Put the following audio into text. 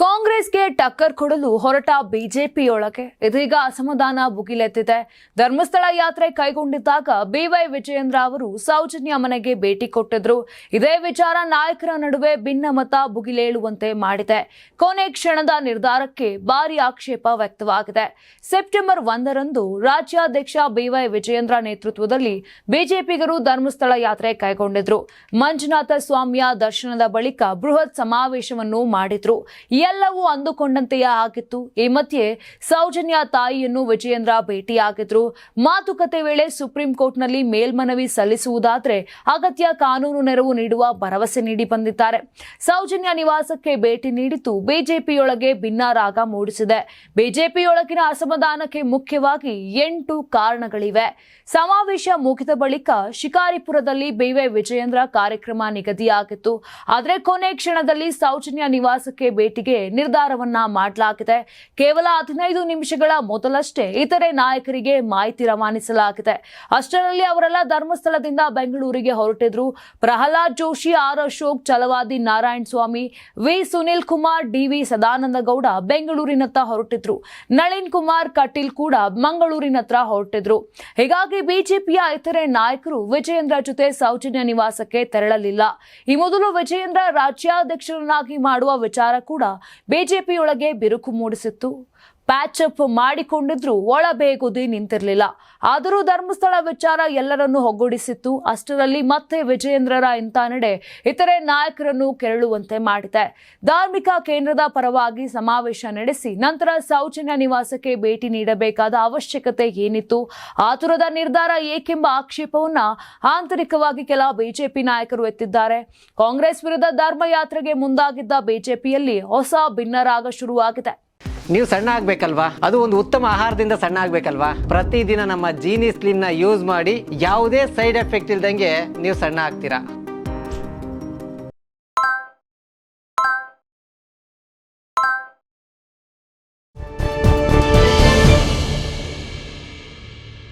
ಕಾಂಗ್ರೆಸ್ಗೆ ಟಕ್ಕರ್ ಕೊಡಲು ಹೊರಟ ಬಿಜೆಪಿಯೊಳಗೆ ಇದೀಗ ಅಸಮಾಧಾನ ಭುಗಿಲೆದ್ದಿದೆ. ಧರ್ಮಸ್ಥಳ ಯಾತ್ರೆ ಕೈಗೊಂಡಿದ್ದಾಗ ಬಿವೈ ವಿಜಯೇಂದ್ರ ಅವರು ಸೌಜನ್ಯ ಮನೆಗೆ ಭೇಟಿ ಕೊಟ್ಟಿದ್ರು. ಇದೇ ವಿಚಾರ ನಾಯಕರ ನಡುವೆ ಭಿನ್ನಮತ ಭುಗಿಲೇಳುವಂತೆ ಮಾಡಿದೆ. ಕೊನೆ ಕ್ಷಣದ ನಿರ್ಧಾರಕ್ಕೆ ಭಾರಿ ಆಕ್ಷೇಪ ವ್ಯಕ್ತವಾಗಿದೆ. ಸೆಪ್ಟೆಂಬರ್ 1ರಂದು ರಾಜ್ಯಾಧ್ಯಕ್ಷ ಬಿವೈ ವಿಜಯೇಂದ್ರ ನೇತೃತ್ವದಲ್ಲಿ ಬಿಜೆಪಿಗರು ಧರ್ಮಸ್ಥಳ ಯಾತ್ರೆ ಕೈಗೊಂಡಿದ್ರು. ಮಂಜುನಾಥ ಸ್ವಾಮಿಯ ದರ್ಶನದ ಬಳಿಕ ಬೃಹತ್ ಸಮಾವೇಶವನ್ನು ಮಾಡಿದ್ರು. ಎಲ್ಲವೂ ಅಂದುಕೊಂಡಂತೆಯೇ ಆಗಿತ್ತು. ಈ ಮಧ್ಯೆ ಸೌಜನ್ಯ ತಾಯಿಯನ್ನು ವಿಜಯೇಂದ್ರ ಭೇಟಿಯಾಗಿದ್ರು. ಮಾತುಕತೆ ವೇಳೆ ಸುಪ್ರೀಂ ಕೋರ್ಟ್ನಲ್ಲಿ ಮೇಲ್ಮನವಿ ಸಲ್ಲಿಸುವುದಾದರೆ ಅಗತ್ಯ ಕಾನೂನು ನೆರವು ನೀಡುವ ಭರವಸೆ ನೀಡಿ ಬಂದಿದ್ದಾರೆ. ಸೌಜನ್ಯ ನಿವಾಸಕ್ಕೆ ಭೇಟಿ ನೀಡಿದ್ದು ಬಿಜೆಪಿಯೊಳಗೆ ಭಿನ್ನಾರಾಗ ಮೂಡಿಸಿದೆ. ಬಿಜೆಪಿಯೊಳಗಿನ ಅಸಮಾಧಾನಕ್ಕೆ ಮುಖ್ಯವಾಗಿ 8 ಕಾರಣಗಳಿವೆ. ಸಮಾವೇಶ ಮುಗಿದ ಬಳಿಕ ಶಿಕಾರಿಪುರದಲ್ಲಿ ಬಿವೈ ವಿಜಯೇಂದ್ರ ಕಾರ್ಯಕ್ರಮ ನಿಗದಿಯಾಗಿತ್ತು. ಆದರೆ ಕೊನೆ ಕ್ಷಣದಲ್ಲಿ ಸೌಜನ್ಯ ನಿವಾಸಕ್ಕೆ ಭೇಟಿಗೆ ನಿರ್ಧಾರವನ್ನ ಮಾಡಲಾಗಿದೆ. ಕೇವಲ 15 ನಿಮಿಷಗಳ ಮೊದಲಷ್ಟೇ ಇತರೆ ನಾಯಕರಿಗೆ ಮಾಹಿತಿ ರವಾನಿಸಲಾಗಿದೆ. ಅಷ್ಟರಲ್ಲಿ ಅವರೆಲ್ಲ ಧರ್ಮಸ್ಥಳದಿಂದ ಬೆಂಗಳೂರಿಗೆ ಹೊರಟಿದ್ರು. ಪ್ರಹ್ಲಾದ್ ಜೋಶಿ, ಆರ್ ಅಶೋಕ್, ಛಲವಾದಿ ನಾರಾಯಣ ಸ್ವಾಮಿ, ವಿ ಸುನಿಲ್ ಕುಮಾರ್, ಡಿ.ವಿ. ಸದಾನಂದಗೌಡ ಬೆಂಗಳೂರಿನತ್ತ ಹೊರಟಿದ್ರು. ನಳಿನ್ ಕುಮಾರ್ ಕಟೀಲ್ ಕೂಡ ಮಂಗಳೂರಿನತ್ರ ಹೊರಟಿದ್ರು. ಹೀಗಾಗಿ ಬಿಜೆಪಿಯ ಇತರೆ ನಾಯಕರು ವಿಜಯೇಂದ್ರ ಜೊತೆ ಸೌಜನ್ಯ ನಿವಾಸಕ್ಕೆ ತೆರಳಲಿಲ್ಲ. ಈ ಮೊದಲು ವಿಜಯೇಂದ್ರ ರಾಜ್ಯಾಧ್ಯಕ್ಷರನ್ನಾಗಿ ಮಾಡುವ ವಿಚಾರ ಕೂಡ ಬಿಜೆಪಿಯೊಳಗೆ ಬಿರುಕು ಮೂಡಿಸಿತ್ತು. Patch up ಮಾಡಿಕೊಂಡಿದ್ರು, ಒಳಬೇಗುದಿ ನಿಂತಿರಲಿಲ್ಲ. ಆದರೂ ಧರ್ಮಸ್ಥಳ ವಿಚಾರ ಎಲ್ಲರನ್ನೂ ಒಗ್ಗೂಡಿಸಿತ್ತು. ಅಷ್ಟರಲ್ಲಿ ಮತ್ತೆ ವಿಜಯೇಂದ್ರರ ಇಂಥ ನಡೆ ಇತರೆ ನಾಯಕರನ್ನು ಕೆರಳುವಂತೆ ಮಾಡಿದೆ. ಧಾರ್ಮಿಕ ಕೇಂದ್ರದ ಪರವಾಗಿ ಸಮಾವೇಶ ನಡೆಸಿ ನಂತರ ಸೌಜನ್ಯ ನಿವಾಸಕ್ಕೆ ಭೇಟಿ ನೀಡಬೇಕಾದ ಅವಶ್ಯಕತೆ ಏನಿತ್ತು? ಆತುರದ ನಿರ್ಧಾರ ಏಕೆಂಬ ಆಕ್ಷೇಪವನ್ನ ಆಂತರಿಕವಾಗಿ ಕೆಲ ಬಿಜೆಪಿ ನಾಯಕರು ಎತ್ತಿದ್ದಾರೆ. ಕಾಂಗ್ರೆಸ್ ವಿರುದ್ಧ ಧರ್ಮಯಾತ್ರೆಗೆ ಮುಂದಾಗಿದ್ದ ಬಿಜೆಪಿಯಲ್ಲಿ ಹೊಸ ಭಿನ್ನರಾಗ ಶುರುವಾಗಿದೆ. ನೀವು ಸಣ್ಣ ಆಗ್ಬೇಕಲ್ವಾ? ಅದು ಒಂದು ಉತ್ತಮ ಆಹಾರದಿಂದ ಸಣ್ಣ ಆಗ್ಬೇಕಲ್ವಾ? ಪ್ರತಿದಿನ ನಮ್ಮ ಜೀನಿ ಸ್ಲಿಮ್ ನ ಯೂಸ್ ಮಾಡಿ ಯಾವುದೇ ಸೈಡ್ ಎಫೆಕ್ಟ್ ಇಲ್ದಂಗೆ ನೀವು ಸಣ್ಣ ಆಗ್ತೀರಾ.